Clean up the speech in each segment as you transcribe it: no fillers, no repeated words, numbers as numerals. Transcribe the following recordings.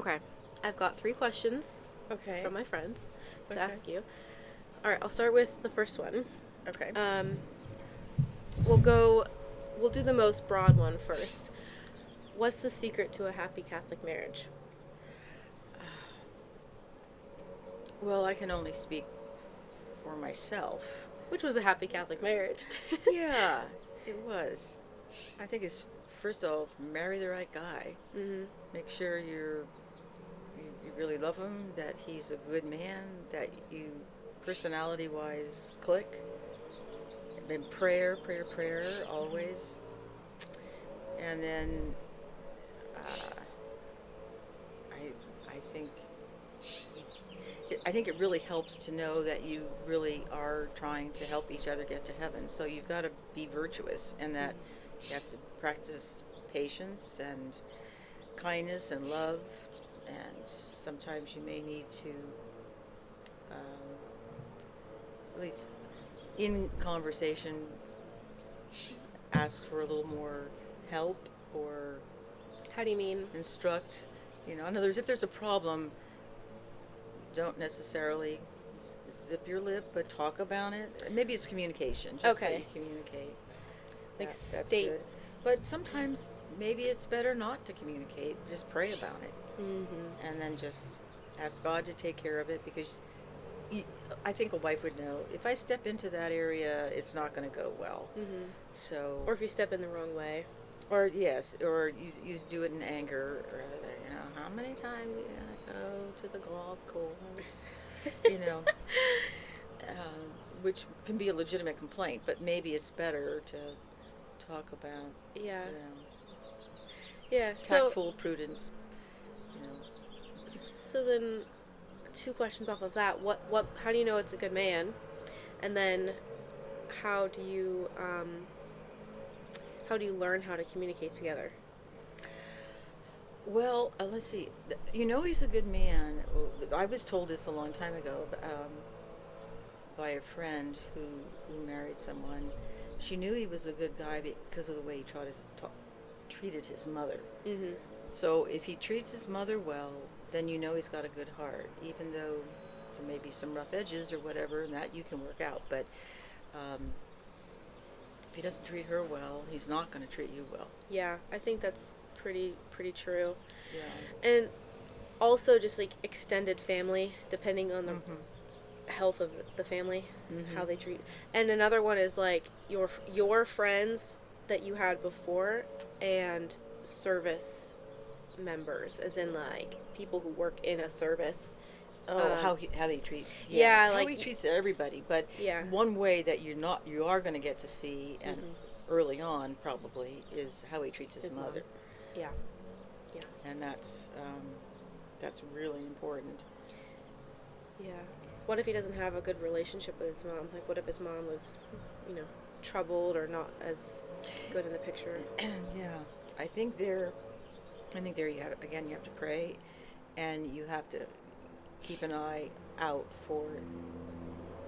Okay. I've got 3 questions Okay. from my friends to Okay. ask you. All right, I'll start with the first one. Okay. Um, we'll go, we'll do the most broad one first. What's the secret to a happy Catholic marriage? Well, I can only speak for myself. Which was a happy Catholic marriage. Yeah, it was. I think it's first of all, marry the right guy. Mm-hmm. Make sure you really love him, that he's a good man, that you personality wise click. And then prayer always. And then uh, I think it really helps to know that you really are trying to help each other get to heaven. So you've got to be virtuous, and that you have to practice patience and kindness and love. And sometimes you may need to, at least in conversation, ask for a little more help or How do you mean? instruct. In other words, if there's a problem, don't necessarily zip your lip, but talk about it. Maybe it's communication. Just Okay. so you communicate. Like That's state. good. But sometimes maybe it's better not to communicate. Just pray about it, Mm-hmm. and then just ask God to take care of it. Because you, I think a wife would know, if I step into that area, it's not going to go well. Mm-hmm. So, Or if you step in the wrong way. or yes, or you do it in anger, or how many times are you gonna go to the golf course? you know, which can be a legitimate complaint, but maybe it's better to talk about, Yeah. you know, Yeah. tactful prudence, you know. So then 2 questions off of that. How do you know it's a good man? And then how do you learn how to communicate together? Well, let's see. He's a good man. I was told this a long time ago by a friend who married someone. She knew he was a good guy because of the way he treated his mother. Mm-hmm. So if he treats his mother well, then you know he's got a good heart, even though there may be some rough edges or whatever, and that you can work out. But if he doesn't treat her well, he's not going to treat you well. Yeah, I think that's pretty true. Yeah. And also just like extended family, depending on the Mm-hmm. health of the family, Mm-hmm. how they treat. And another one is like your friends that you had before and service members, as in like people who work in a service. Oh, how they treat. Yeah, how like he treats everybody. But yeah. one way that you are going to get to see, and Mhm. early on probably, is how he treats his His mom. mother, Yeah. Yeah. and that's really important. Yeah. What if he doesn't have a good relationship with his mom? Like, what if his mom was, troubled or not as good in the picture? Yeah, I think there you have again. You have to pray, and you have to keep an eye out for,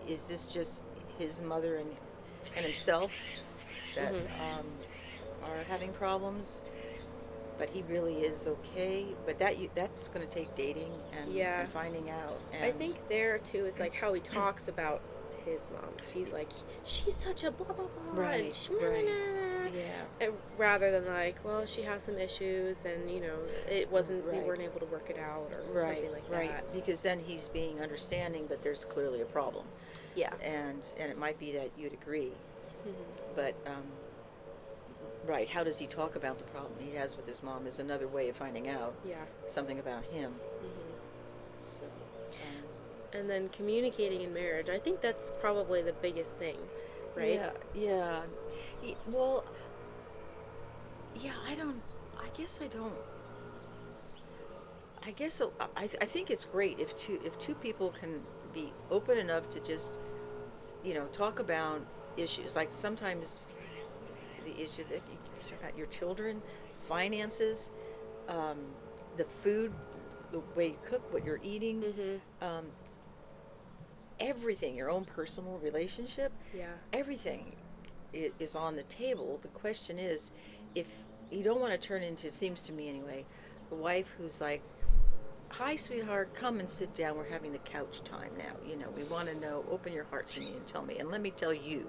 is this just his mother and himself that Mm-hmm. are having problems, but he really is okay. But that's going to take dating Yeah. and finding out. I And think there too is like how he talks about his mom. If he's like, she's such a blah blah blah, and right, yeah, rather than like, well, she has some issues, and it wasn't, we right, weren't able to work it out, or right, something like right. that. Because then he's being understanding, but there's clearly a problem, Yeah. and it might be that you'd agree, Mm-hmm. but right, how does he talk about the problem he has with his mom is another way of finding out Yeah. something about him. Mm-hmm. So, And then communicating in marriage, I think that's probably the biggest thing, right? yeah, yeah. Well, yeah, I don't. I guess I don't. I guess I think it's great if two people can be open enough to just talk about issues. Like sometimes the issues that about your children, finances, um, the food, the way you cook, what you're eating, Mm-hmm. um, everything, your own personal relationship, Yeah. everything is on the table. The question is, if you don't want to turn into, it seems to me anyway, a wife who's like hi, sweetheart, come and sit down. We're having the couch time now. We want to know, open your heart to me and tell me, and let me tell you.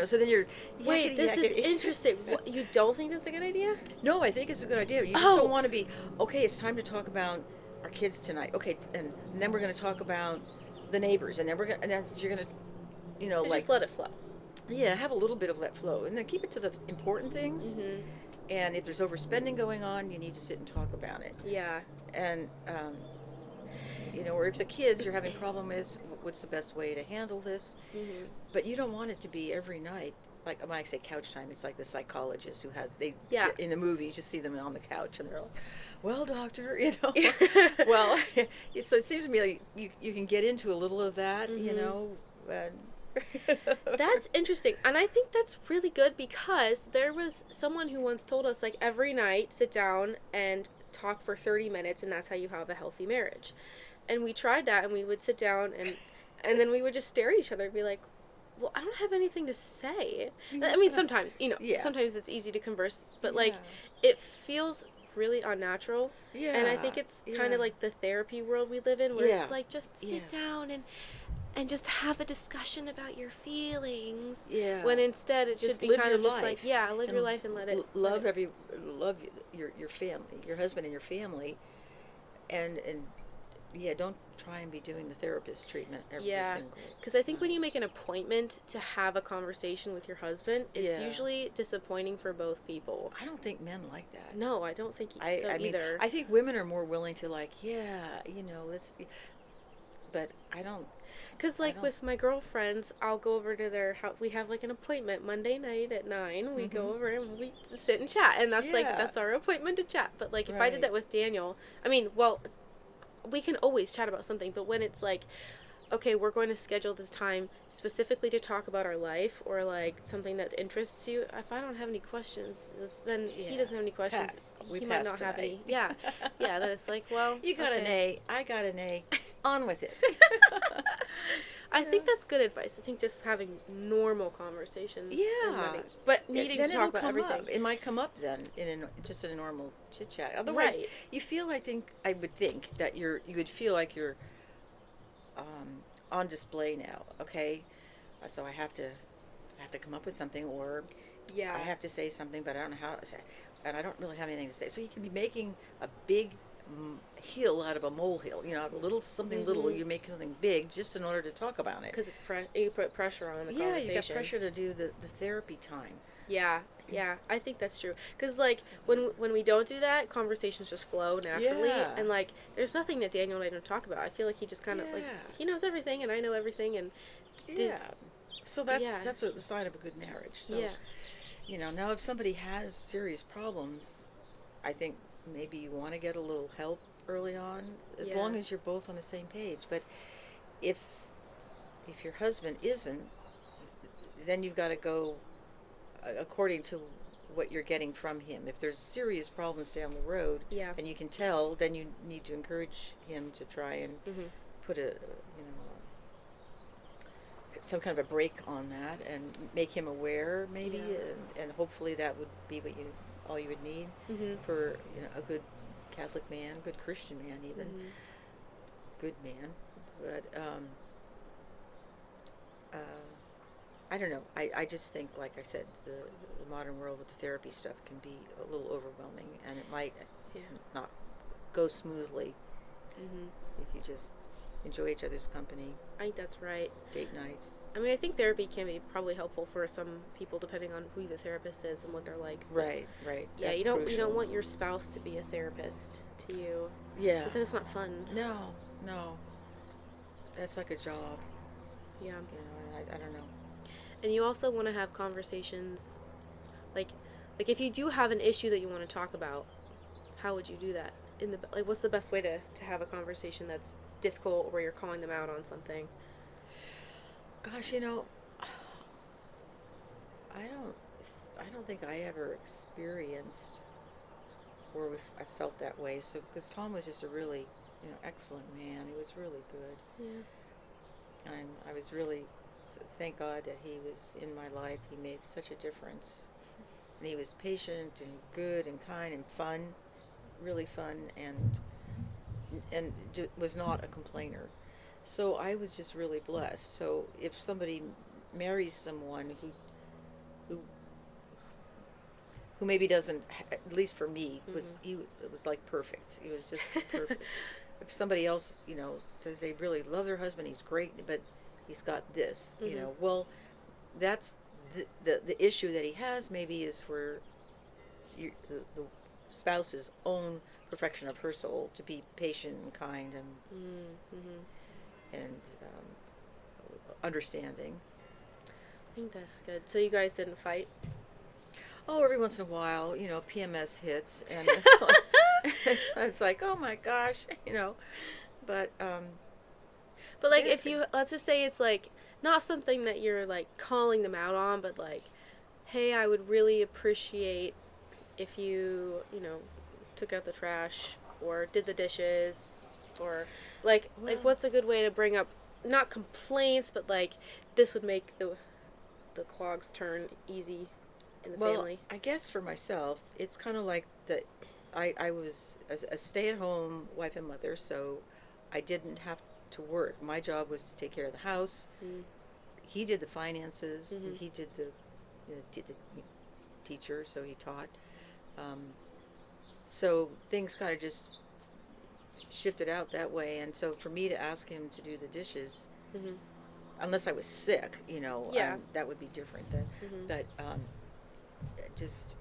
So then you're Wait, yakety this is yakety. interesting. What, you don't think that's a good idea? No, I think it's a good idea. You just don't Oh, want to be, okay, it's time to talk about our kids tonight. Okay, and then we're going to talk about the neighbors, and then you're going to, so like, just let it flow. yeah, have a little bit of let flow, and then keep it to the important things. Mm-hmm. And if there's overspending going on, you need to sit and talk about it. Yeah. And or if the kids you're having a problem with, what's the best way to handle this? Mm-hmm. But you don't want it to be every night. Like when I say couch time, it's like the psychologist who has they Yeah. in the movies you see them on the couch and they're like, "Well, doctor, well, so it seems to me like you can get into a little of that, Mm-hmm. and That's interesting. And I think that's really good because there was someone who once told us, like, every night sit down and talk for 30 minutes, and that's how you have a healthy marriage. And we tried that, and we would sit down and then we would just stare at each other and be like, well, I don't have anything to say. I mean, sometimes, yeah, sometimes it's easy to converse, but like, yeah, it feels really unnatural. And I think yeah, it's kind yeah, of like the therapy world we live in, where yeah, it's like, just yeah, sit down and just have a discussion about your feelings, yeah. when instead it should Just be live kind your of just like, life yeah, live your and life and let love it. love your family, your husband and your family, and yeah, don't try and be doing the therapist treatment every Yeah, single because I think when night. you make an appointment to have a conversation with your husband, it's Yeah, usually disappointing for both people. I don't think men like that. No, I don't think I so I mean, either. I think women are more willing to, like, yeah, let's, but Because, I like, don't. with my girlfriends, I'll go over to their house. We have, like, an appointment Monday night at 9. We Hmm. go over and we sit and chat. And that's, like, Yeah, that's our appointment to chat. But, like, if I did right. that with Daniel, I mean, well, we can always chat about something. But when it's, like, okay, we're going to schedule this time specifically to talk about our life or, like, something that interests you, if I don't have any questions, then he Yeah, doesn't have any questions. pass. We He might passed not have tonight. any. Yeah. Yeah, then it's like, well, You got an okay. A, I got an A. On with it. I Yeah. think that's good advice. I think just having normal conversations and Yeah. but needing Then to talk it'll about come everything. up. It might come up then just in a normal chit chat. Otherwise, Right. I would think that you would feel like you're on display now. Okay, so I have to come up with something, or I Yeah. have to say something, but I don't know how to say, and I don't really have anything to say. So you can be making a big hill out of a molehill. A little something little, Mhm. you make something big just in order to talk about it. Because you put pressure on the Yeah, you got conversation. pressure to do the therapy time. Yeah. Yeah, I think that's true. Because, like, when we don't do that, conversations just flow naturally. Yeah, And, like, there's nothing that Daniel and I don't talk about. I feel like he just kind of, like, yeah, he knows everything and I know everything. And this, yeah. So that's yeah. the sign of a good marriage. So Yeah. now if somebody has serious problems, I think maybe you want to get a little help early on, as Yeah. long as you're both on the same page. But if your husband isn't, then you've got to go according to what you're getting from him. If there's serious problems down the road, Yeah. and you can tell, then you need to encourage him to try and Mhm. put some kind of a break on that and make him aware, maybe, Yeah. and hopefully that would be all you would need Mhm. for a good Catholic man, good Christian man, even Mhm. good man. But uh, I don't know. I just think, like I said, the modern world with the therapy stuff can be a little overwhelming, and it might Yeah. not go smoothly Mhm. if you just enjoy each other's company, I think that's right. date nights. I mean, I think therapy can be probably helpful for some people depending on who the therapist is and what they're like. But Right, right. yeah, That's you crucial. don't want your spouse to be a therapist to you, Yeah. because then it's not fun. No, no. That's like a job, Yeah, and I don't know. and you also want to have conversations, like, if you do have an issue that you want to talk about, how would you do that? What's the best way to have a conversation that's difficult, where you're calling them out on something? Gosh, I don't, I don't think I ever experienced where I felt that way. So, because Tom was just a really, excellent man. He was really good, Yeah. and I was really, thank God that he was in my life. He made such a difference, and he was patient and good and kind and fun, really fun, and and was not a complainer. So I was just really blessed. So if somebody marries someone who who maybe doesn't, at least for me, was Mm-hmm. he it was like perfect. He was just perfect. If somebody else, says they really love their husband, he's great, but he's got this, Mm-hmm. well, that's the issue that he has maybe is for the spouse's own perfection of her soul to be patient and kind Mm-hmm. and understanding. I think that's good. So you guys didn't fight? Oh, every once in a while, PMS hits, and it's like, oh my gosh, but But like, they're if you, let's just say it's like not something that you're like calling them out on, but like, hey, I would really appreciate if you took out the trash or did the dishes, or like well, what's a good way to bring up not complaints, but like this would make the clogs turn easy in the well, family. I guess for myself, it's kind of like that. I was a stay-at-home wife and mother, so I didn't have to work. My job was to take care of the house. Mm. He did the finances. Mhm. He did the teacher, so he taught. Um, so things kind of just shifted out that way, and so for me to ask him to do the dishes, Mhm. unless I was sick, Yeah. that would be different. Then, Mhm. but just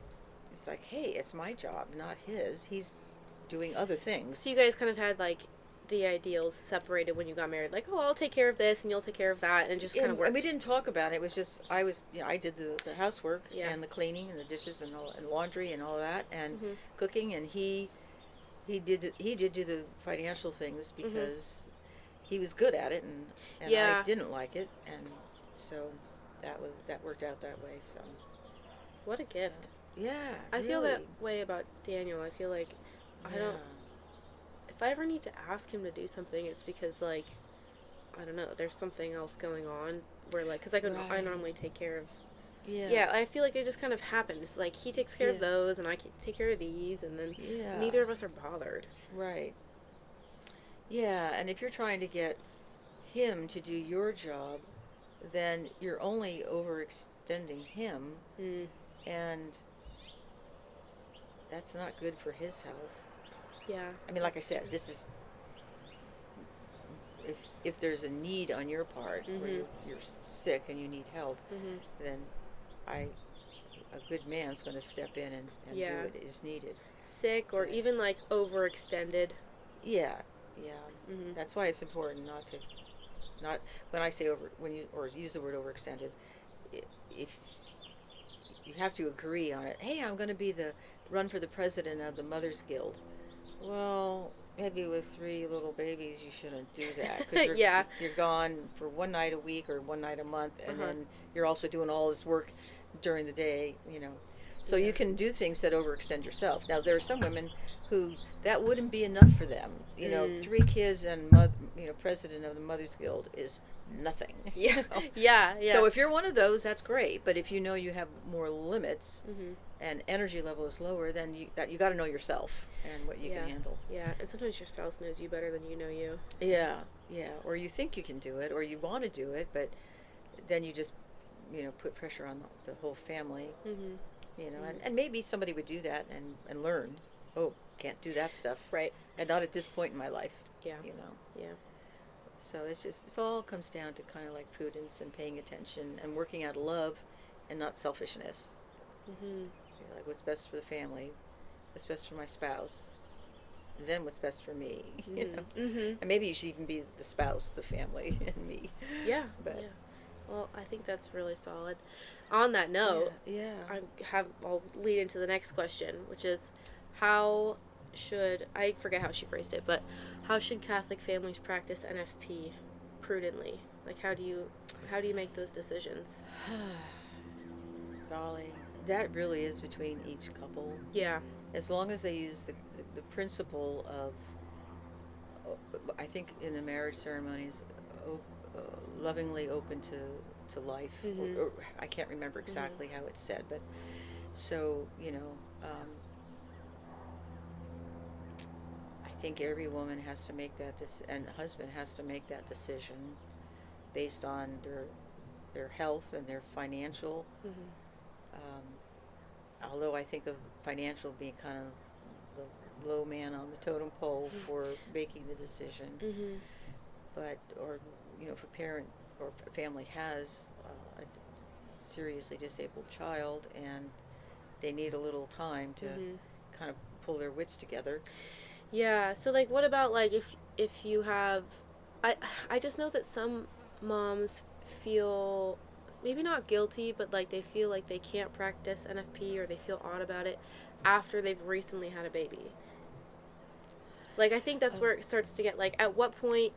it's like, hey, it's my job, not his. He's doing other things. So you guys kind of had like the ideals separated when you got married. Like, oh, I'll take care of this and you'll take care of that, and it just kind of And we worked. didn't talk about it. It was just I did the housework Yeah. and the cleaning and the dishes and laundry and all that and Mhm. cooking, and he did do the financial things Mhm. because he was good at it, and I Yeah. didn't like it, and so that worked out that way. What a So gift. yeah, I feel that really, way about Daniel. I feel like I yeah, don't. If I ever need to ask him to do something, it's because like I don't know. There's something else going on where like because I right, normally take care of. yeah, Yeah, I feel like it just kind of happens. Like he takes care yeah, of those, and I take care of these, and then yeah, neither of us are bothered. right, yeah. And if you're trying to get him to do your job, then you're only overextending him, Mm. and that's not good for his health. Yeah, I mean, like I that's said, true. this is if there's a need on your part where Mhm. you're sick and you need help, Mhm. then I a good man's going to step in and do Yeah. what is needed. Sick or But even like overextended. yeah, yeah, Mhm. that's why it's important not when I say over when you or use the word overextended, if you have to agree on it. Hey, I'm going to be the run for the president of the Mothers Guild. Well, maybe with three little babies, you shouldn't do that because Yeah. you're gone for one night a week or one night a month, Uh and huh. then you're also doing all this work during the day. So Yeah. you can do things that overextend yourself. Now there are some women who that wouldn't be enough for them. Mm. Three kids and president of the Mothers Guild is nothing. Yeah. Yeah. So Yeah. if you're one of those, that's great. But if you know you have more limits Mhm. and energy level is lower, then you got to know yourself and what you can Yeah. handle. Yeah. And sometimes your spouse knows you better than you know you. So. Yeah, yeah. Or you think you can do it, or you want to do it, but then you just put pressure on the whole family. Mhm. And, Mhm. and maybe somebody would do that and learn. Oh, can't do that stuff, Right. and not at this point in my life. Yeah. You know. Yeah. So it's all comes down to kind of like prudence and paying attention and working out of love, and not selfishness. Mhm. Like what's best for the family, what's best for my spouse, then what's best for me. Mhm. Mhm. And maybe you should even be the spouse, the family, and me. Yeah. But Yeah. Well, I think that's really solid. On that yeah, note, yeah. I'll lead into the next question, which is how should I forget how she phrased it, but how should Catholic families practice NFP prudently? Like how do you make those decisions? Golly, that really is between each couple. Yeah. As long as they use the principle of, I think in the marriage ceremonies, uh, lovingly open to life, Mhm. or I can't remember Mhm. exactly how it's said, but so, I think every woman has to make that and husband has to make that decision based on their health and their financial. Although I think of financial being kind of the low man on the totem pole for making the decision, but or if a parent or a family has a seriously disabled child and they need a little time to kind of pull their wits together. Yeah. So like, what about like if you have, I just know that some moms feel maybe not guilty, but like they feel like they can't practice NFP or they feel odd about it after they've recently had a baby. Like I think that's where it starts to get like, at what point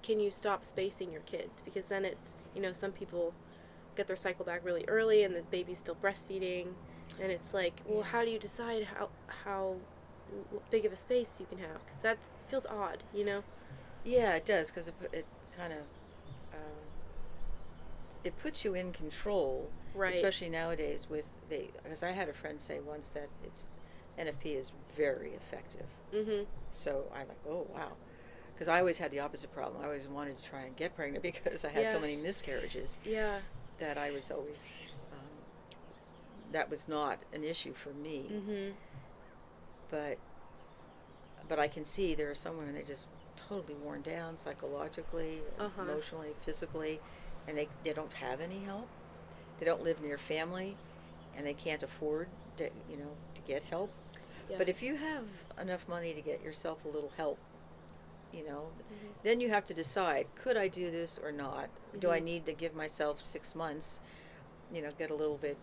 can you stop spacing your kids? Because then it's, some people get their cycle back really early and the baby's still breastfeeding, and it's like, well, how do you decide how big of a space you can have? Because that feels odd. Yeah, it does, because it kind of it puts you in control, Right. especially nowadays because I had a friend say once that NFP is very effective. So I like, oh wow, because I always had the opposite problem. I always wanted to try and get pregnant because I had so many miscarriages. Yeah. That I was always that was not an issue for me. But I can see there are some women that are just totally worn down psychologically, emotionally, physically, and they don't have any help. They don't live near family, and they can't afford to get help. Yeah. But if you have enough money to get yourself a little help, then you have to decide, could I do this or not? Do I need to give myself 6 months, get a little bit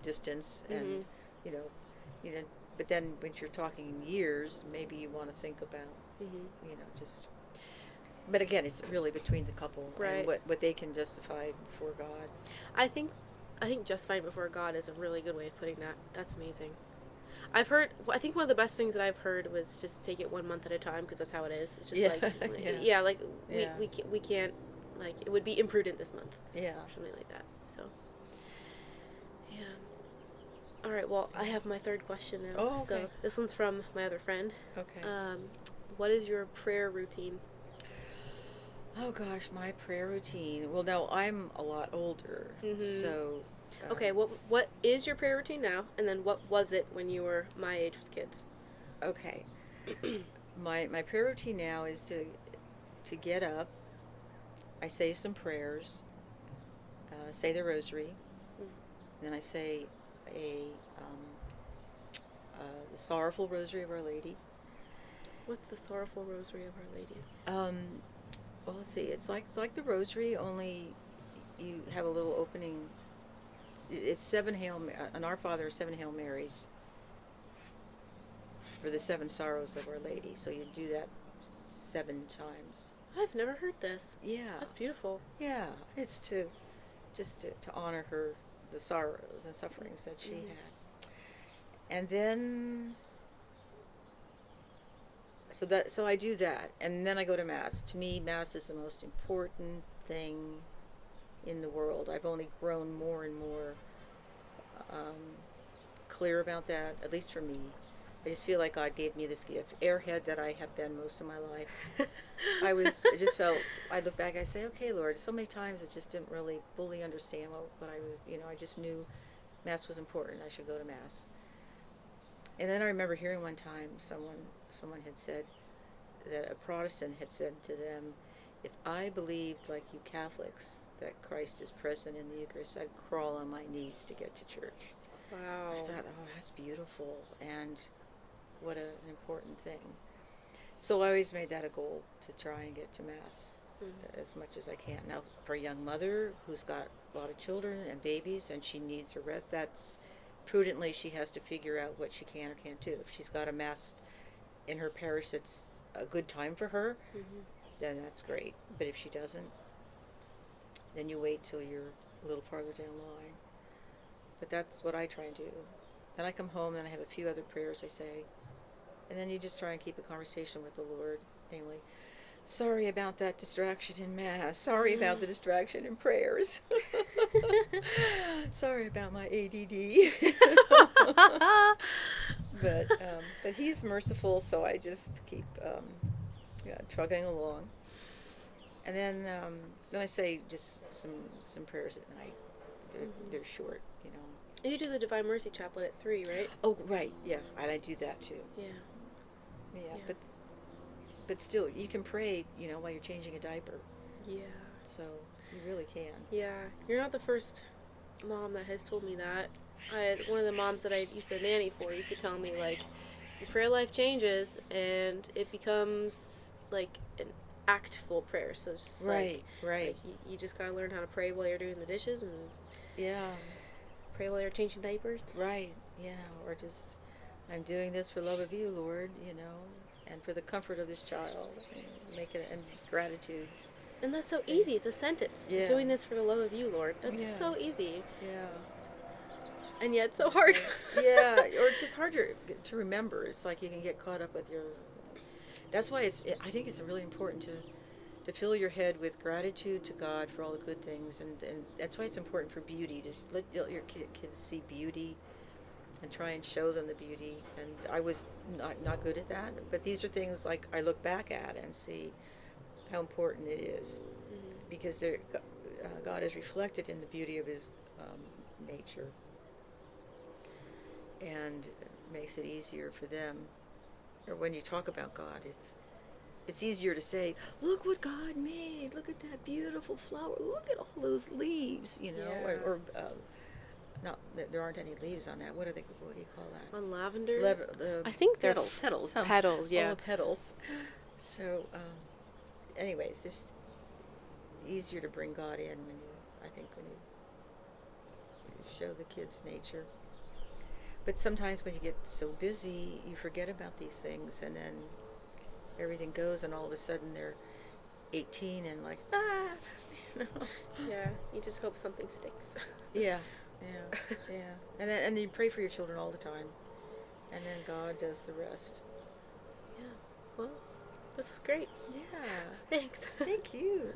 distance and, but then when you're talking years, maybe you want to think about, just, but again, it's really between the couple and what they can justify before God. I think justifying before God is a really good way of putting that. That's amazing. I think one of the best things that I've heard was just take it 1 month at a time, because that's how it is. It's just we can't, like, it would be imprudent this month. Yeah. Or something like that. So, yeah. All right, well, I have my third question now. Oh, okay. So this one's from my other friend. Okay. What is your prayer routine? Oh gosh, my prayer routine. Well, now I'm a lot older, so. Okay, what is your prayer routine now, and then what was it when you were my age with kids? Okay. my prayer routine now is to get up. I say some prayers. Say the rosary. Then I say the Sorrowful Rosary of Our Lady. What's the Sorrowful Rosary of Our Lady? Well, let's see. It's like the rosary, only you have a little opening. It's 7 an Our Father, 7 Hail Marys for the 7 sorrows of Our Lady. So you do that 7 times. I've never heard this. Yeah. That's beautiful. Yeah. It's to honor her, the sorrows and sufferings that she had. And then so I do that, and then I go to Mass. To me, Mass is the most important thing in the world. I've only grown more and more clear about that, at least for me. I just feel like God gave me this gift, airhead that I have been most of my life. I just felt, I look back, I say, okay, Lord, so many times I just didn't really fully understand what I was, I just knew Mass was important. I should go to Mass. And then I remember hearing one time someone had said that a Protestant had said to them, if I believed like you Catholics that Christ is present in the Eucharist, I'd crawl on my knees to get to church. Wow. I thought, oh, that's beautiful, and what an important thing. So I always made that a goal to try and get to Mass as much as I can. Now, for a young mother who's got a lot of children and babies and she needs her rest, that's prudently she has to figure out what she can or can't do. If she's got a Mass in her parish that's a good time for her, then that's great. But if she doesn't, then you wait till you're a little farther down the line. But that's what I try and do. Then I come home, then I have a few other prayers I say, and then you just try and keep a conversation with the Lord, namely, sorry about that distraction in Mass, sorry about the distraction in prayers, sorry about my ADD. But he's merciful, so I just keep trugging along. And then I say just some prayers at night. They're short, you know. You do the Divine Mercy Chaplet at 3, right? Oh, right, yeah, and I do that too. Yeah. Yeah, Yeah. but still, you can pray, you know, while you're changing a diaper. Yeah. So you really can. Yeah. You're not the first mom that has told me that. One of the moms that I used to nanny for used to tell me, like, your prayer life changes and it becomes like an actful prayer. So it's just Right. like you just gotta learn how to pray while you're doing the dishes and Yeah. pray while you're changing diapers. Right. Yeah. Or just, I'm doing this for love of you, Lord, you know, and for the comfort of this child. And make it and gratitude. And that's so easy. It's a sentence. Yeah. Doing this for the love of you, Lord. That's Yeah. so easy. Yeah. And yet so hard. Yeah. Or it's just harder to remember. It's like you can get caught up with your. That's why I think it's really important to fill your head with gratitude to God for all the good things, and that's why it's important for beauty to let your kids see beauty and try and show them the beauty. And I was not good at that, but these are things like I look back at and see how important it is, because God is reflected in the beauty of His nature, and it makes it easier for them. Or when you talk about God, it's easier to say, look what God made, look at that beautiful flower, look at all those leaves, you know. Yeah. Or not, there aren't any leaves on that. What do you call that? On lavender? The I think they're petals. petals, yeah. All the petals. So, anyways, it's easier to bring God in when you show the kids nature. But sometimes when you get so busy, you forget about these things, and then everything goes, and all of a sudden they're 18 and like, you know. Yeah, you just hope something sticks. Yeah. And then you pray for your children all the time, and then God does the rest. Yeah. Well, this was great. Yeah. Thanks. Thank you.